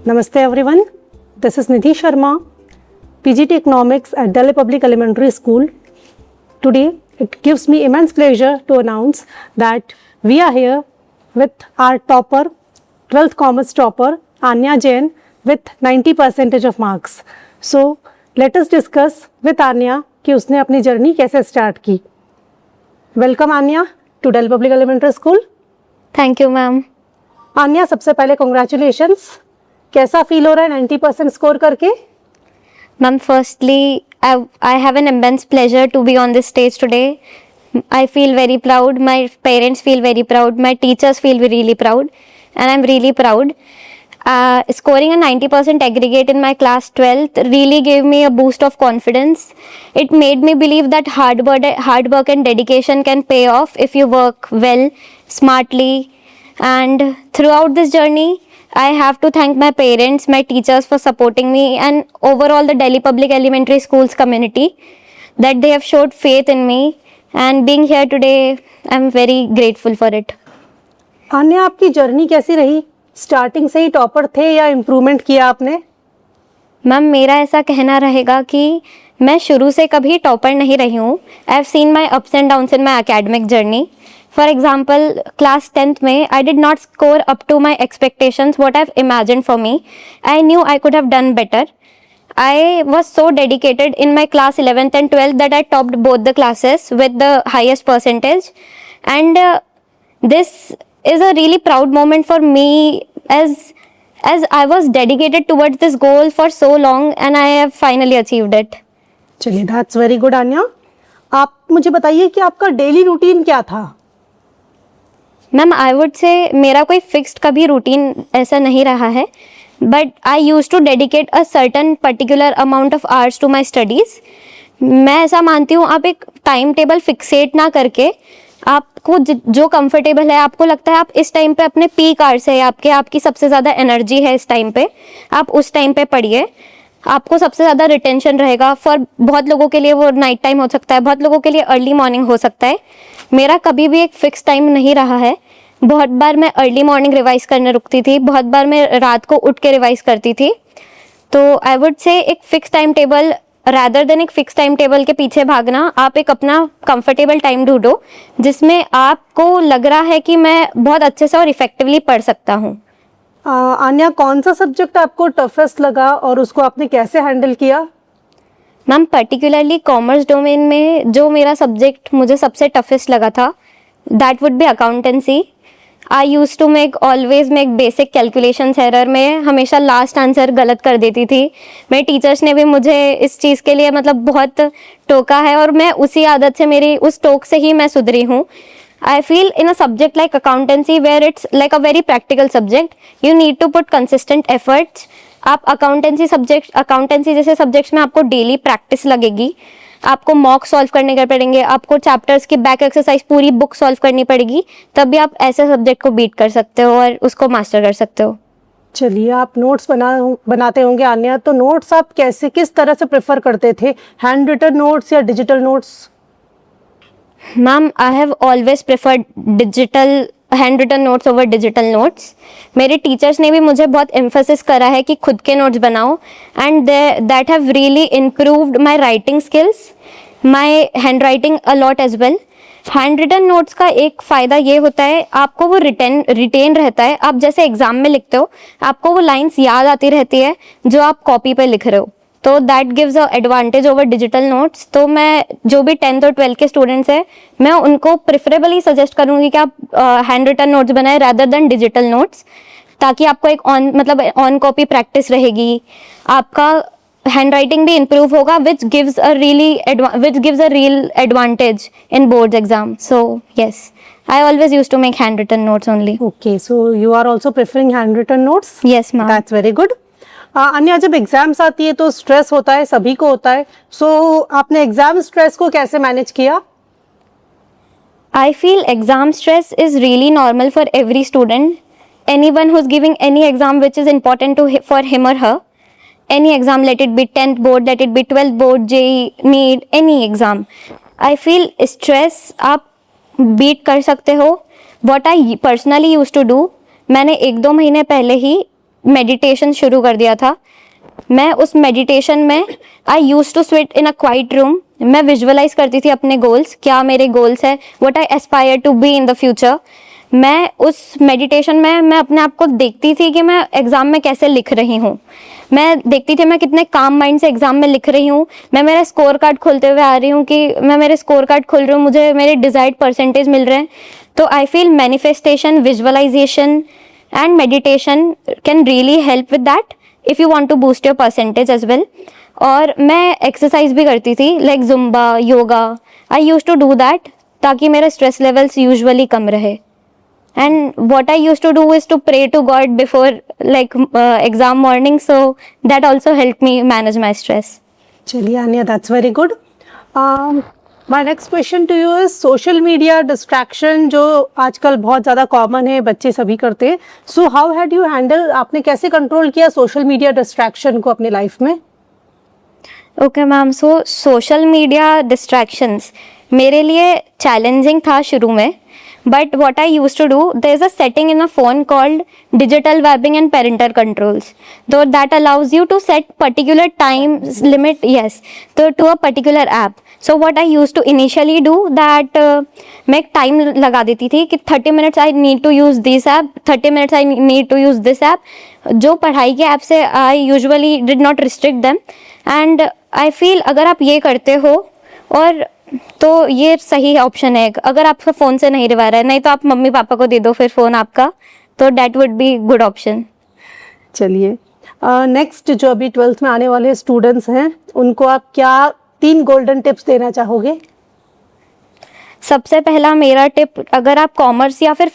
Namaste everyone. This is Nidhi Sharma, PGT Economics at Delhi Public Elementary School. Today, it gives me immense pleasure to announce that we are here with our topper, 12th Commerce topper, Anya Jain, with 90% of marks. So, let us discuss with Anya कि उसने अपनी journey कैसे start की. Welcome Anya to Delhi public elementary school. Thank you ma'am. Anya, सबसे पहले congratulations. कैसा feel हो रहा है 90% स्कोर करके? Ma'am, firstly I have an immense pleasure to be on this stage today. I feel very proud, my parents feel very proud, my teachers feel really proud, and I'm really proud. Scoring a 90% aggregate in my class 12th really gave me a boost of confidence. It made me believe that hard work and dedication can pay off if you work well, smartly. And throughout this journey, I have to thank my parents, my teachers for supporting me, and overall the Delhi Public Elementary Schools community that they have showed faith in me. And being here today, I'm very grateful for it. Anya, आपकी journey कैसी रही? Starting से ही topper थे या improvement किया आपने? Ma'am, मेरा ऐसा कहना रहेगा कि मैं शुरू से कभी टॉपर नहीं रही हूँ. I have seen my ups and downs in my academic journey. For example, class 10th में I did not score up to my expectations what I have imagined for me. I knew I could have done better. I was so dedicated in my class 11th and 12th that I topped both the classes with the highest percentage, and this is a really proud moment for me as I was dedicated towards this goal for so long and I have finally achieved it. चलिए, that's very good. Anya, आप मुझे बताइए कि आपका daily routine क्या था? Ma'am, I would से मेरा कोई फिक्स्ड कभी रूटीन ऐसा नहीं रहा है, but I use to dedicate a certain particular amount of hours to my studies. मैं ऐसा मानती हूँ, आप एक टाइम टेबल फिक्सेट ना करके आपको जो कंफर्टेबल है, आपको लगता है आप इस टाइम पे अपने पीक आवर्स है, आपकी सबसे ज़्यादा एनर्जी है इस टाइम पे, आप उस टाइम पे पढ़िए. आपको सबसे ज़्यादा रिटेंशन रहेगा. फॉर बहुत लोगों के लिए वो नाइट टाइम हो सकता है, बहुत लोगों के लिए अर्ली मॉर्निंग हो सकता है. मेरा कभी भी एक फिक्स टाइम नहीं रहा है. बहुत बार मैं अर्ली मॉर्निंग रिवाइज करने रुकती थी, बहुत बार मैं रात को उठ के रिवाइज करती थी. तो आई वुड से एक fix time table rather than एक फिक्स टाइम टेबल के पीछे भागना, आप एक अपना कंफर्टेबल टाइम ढूंढो जिसमें आपको लग रहा है कि मैं बहुत अच्छे से और इफेक्टिवली पढ़ सकता हूँ. आन्या, कौन सा सब्जेक्ट आपको टफेस्ट लगा और उसको आपने कैसे हैंडल किया? मैम, पर्टिकुलरली कॉमर्स डोमेन में जो मेरा सब्जेक्ट मुझे सबसे टफेस्ट लगा था, that would be accountancy. I use to always make basic calculations error. में हमेशा लास्ट आंसर गलत कर देती थी. मेरे टीचर्स ने भी मुझे इस चीज़ के लिए मतलब बहुत टोका है और मैं उसी आदत से, मेरी उस टोक से ही मैं सुधरी हूँ. I feel in a subject like accountancy, where it's like a very practical subject, you need to put consistent efforts. आप अकाउंटेंसी जैसे सब्जेक्ट्स में आपको डेली प्रैक्टिस लगेगी, आपको मॉक सॉल्व करने के पड़ेंगे, आपको चैप्टर्स की बैक एक्सरसाइज पूरी बुक सॉल्व करनी पड़ेगी, तब भी आप ऐसे सब्जेक्ट को बीट कर सकते हो और उसको मास्टर कर सकते हो. चलिए, आप नोट्स बनाते होंगे आन्या, तो नोट्स आप किस तरह से प्रेफर करते थे? हैंड रिटन नोट्स या digital notes? Ma'am, I have always preferred digital hand written notes over digital notes. मेरे टीचर्स ने भी मुझे बहुत एम्फेसिस करा है कि खुद के नोट्स बनाओ, and that have really improved my writing skills, my hand writing a lot as well. Hand written notes का एक फ़ायदा ये होता है, आपको वो रिटेन रहता है. आप जैसे एग्जाम में लिखते हो, आपको वो लाइन्स याद आती रहती है जो आप कॉपी पे लिख रहे हो. तो that gives a advantage over digital notes. तो मैं जो भी 10th और 12th के स्टूडेंट्स हैं, मैं उनको प्रेफरेबली सजेस्ट करूँगी कि आप हैंड रिटन नोट्स बनाएं रादर देन डिजिटल नोट्स, ताकि आपको एक ऑन कॉपी प्रैक्टिस रहेगी, आपका हैंड राइटिंग भी इम्प्रूव होगा, which gives a real advantage in boards exam. So yes, I always used to make handwritten notes only. Okay, so you are also preferring handwritten notes? Yes, ma'am. That's very good. अन्य, जब exams आती है तो stress होता है, सभी को होता है. सो आपने एग्जाम स्ट्रेस को कैसे मैनेज किया? I feel exam stress is really normal for every student. Anyone who's giving any exam which is important for him or her, any exam, let it be 10th board, let it be 12th board, JEE, NEET, any exam. I feel stress आप beat कर सकते हो. What I personally used to do, मैंने 1-2 महीने पहले ही meditation शुरू कर दिया था। मैं उस मेडिटेशन में I use to sit in a quiet room. मैं विजुअलाइज करती थी अपने गोल्स, क्या मेरे गोल्स है, what I aspire to be in the future. मैं उस मेडिटेशन में मैं अपने आप को देखती थी कि मैं एग्ज़ाम में कैसे लिख रही हूँ। मैं देखती थी मैं कितने काम माइंड से एग्ज़ाम में लिख रही हूँ। मैं मेरा स्कोर कार्ड खोलते हुए आ रही हूँ कि मैं मेरे स्कोर कार्ड खोल रही हूँ, मुझे मेरे डिज़ायर्ड परसेंटेज मिल रहे हैं। तो I feel manifestation, visualisation and meditation can really help with that if you want to boost your percentage as well. और मैं एक्सरसाइज भी करती थी like Zumba, yoga. I use to do that ताकि मेरा स्ट्रेस लेवल्स यूजुअली कम रहे। And what I used to do is to pray to God before exam morning, so that also helped me manage my stress. चलिए Anya, that's very good. My next question to you is social media distraction जो आजकल बहुत ज़्यादा common है, बच्चे सभी करते हैं. So how had you handle, आपने कैसे कंट्रोल किया सोशल मीडिया डिस्ट्रैक्शन को अपनी लाइफ में? Okay ma'am, so social media distractions मेरे लिए चैलेंजिंग था शुरू में, but what I use to do, there is a setting in a phone called digital wellbeing and parental controls, तो that allows you to set particular time limit, yes, तो to a particular app. So what I use to initially do that, मैं एक time लगा देती थी कि 30 minutes I need to use this app, 30 minutes I need to use this app. जो पढ़ाई के ऐप से I usually did not restrict them. And I feel अगर आप ये करते हो और तो ये सही ऑप्शन है. अगर आपका फ़ोन से नहीं रिवा रहा है, नहीं तो आप मम्मी पापा को दे दो फिर फ़ोन आपका, तो that would be good option. चलिए नेक्स्ट, जो अभी 12th में आने वाले स्टूडेंट्स हैं उनको आप क्या 3 गोल्डन टिप्स देना चाहोगे? सबसे पहला मेरा टिप, अगर आप कॉमर्स या फिर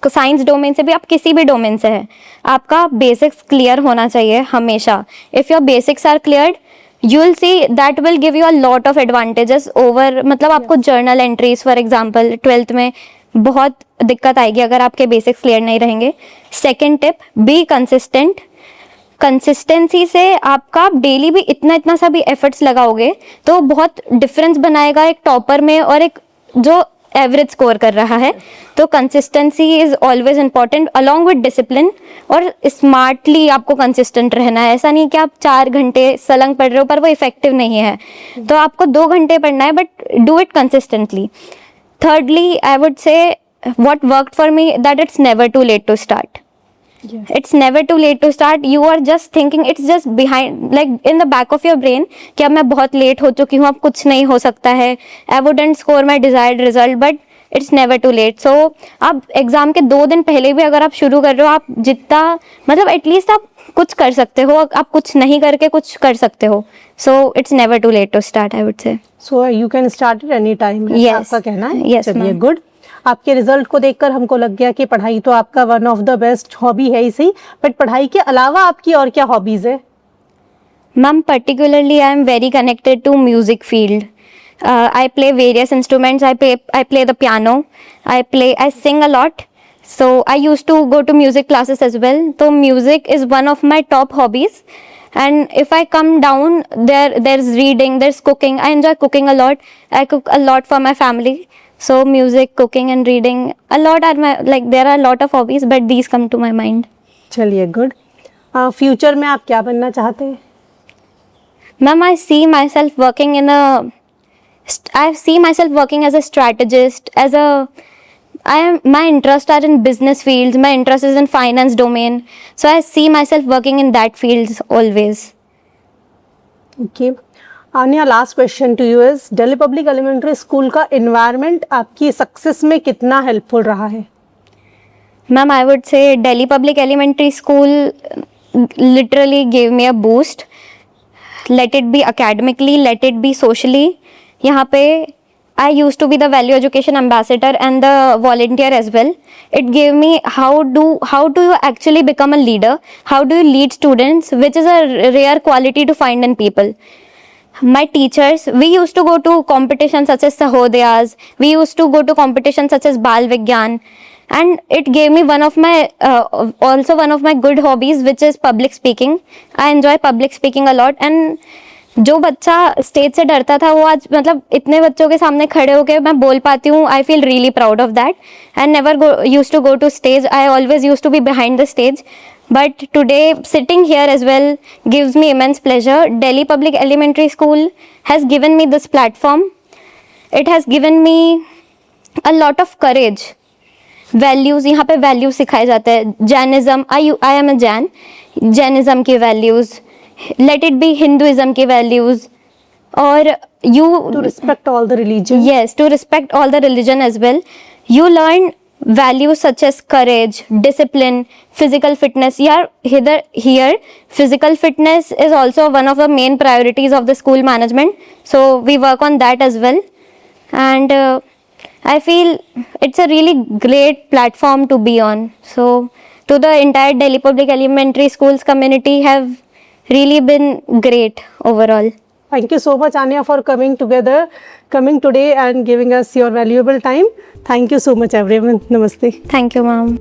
साइंस डोमेन से भी, आप किसी भी डोमेन से है, आपका बेसिक्स क्लियर होना चाहिए हमेशा. If your basics are cleared, you will see that will give you a lot of advantages over, मतलब आपको journal entries for example 12th में बहुत दिक्कत आएगी अगर आपके बेसिक्स क्लियर नहीं रहेंगे. Second tip, be consistent. Consistency से आपका डेली भी इतना सा भी एफर्ट्स लगाओगे तो बहुत डिफरेंस बनाएगा एक टॉपर में और एक जो एवरेज स्कोर कर रहा है. तो consistency is always important along with discipline. और स्मार्टली आपको कंसिस्टेंट रहना है. ऐसा नहीं कि आप 4 घंटे सलंग पढ़ रहे हो पर वो इफेक्टिव नहीं है, तो आपको 2 घंटे पढ़ना है, but do it consistently. Thirdly I would say what worked for me, that it's never too late to start. It's never too late to start. You are just thinking, it's just behind, like in the back of your brain, कि अब मैं बहुत late हो चुकी हूँ, अब कुछ नहीं हो सकता है, I wouldn't score my desired result, but it's never too late. So आप एग्जाम के 2 दिन पहले भी अगर आप शुरू कर रहे हो, आप जितना मतलब एटलीस्ट आप कुछ कर सकते हो, आप कुछ नहीं करके कुछ कर सकते हो. So it's never too late to start, I would say. So you can start at any time. Yes. आपका कहना है? Yes, चलिए ma'am. गुड. आपके रिजल्ट को देखकर हमको लग गया कि पढ़ाई तो आपका one of the best hobby है ही सही, बट पढ़ाई के अलावा आपकी और क्या हॉबीज है? Ma'am, particularly I am very connected to music field. I play various instruments. I play the piano. I sing a lot. So I used to go to music classes as well. So music is one of my top hobbies. And if I come down, there's reading, there's cooking. I enjoy cooking a lot. I cook a lot for my family. So music, cooking and reading, a lot are my, like there are a lot of hobbies, but these come to my mind. चलिए good. Future में आप क्या बनना चाहते हैं? Ma'am, I see myself working as a strategist, my interests are in business fields, my interest is in finance domain, so I see myself working in that fields always. Okay. Anya, last question to you is, Delhi public elementary school का environment आपकी success में कितना helpful रहा है? Ma'am, I would say Delhi Public Elementary School literally gave me a boost. Let it be academically, let it be socially. यहाँ पे I used to be the value education ambassador and the volunteer as well. It gave me how do you actually become a leader? How do you lead students, which is a rare quality to find in people. My teachers, we used to go to competitions such as Sahodayas, we used to go to competitions such as Bal Vigyan, and it gave me one of my good hobbies, which is public speaking. I enjoy public speaking a lot, and जो बच्चा stage से डरता था वो आज मतलब इतने बच्चों के सामने खड़े होकर मैं बोल पाती हूँ. I feel really proud of that. I never use to go to stage, I always use to be behind the stage. but today sitting here as well gives me immense pleasure. Delhi Public Elementary School has given me this platform. It has given me a lot of courage. Values, यहाँ पे values सिखाए जाते हैं. Jainism, I am a Jain, Jainism की values, let it be Hinduism की values, और you To respect all the religion. yes, to respect all the religion as well. You learn values such as courage, discipline, physical fitness. Here physical fitness is also one of the main priorities of the school management, so we work on that as well. And I feel it's a really great platform to be on. So to the entire Delhi Public Elementary Schools community have really been great overall. Thank you so much, Anya, for coming today and giving us your valuable time. Thank you so much, everyone. Namaste. Thank you, ma'am.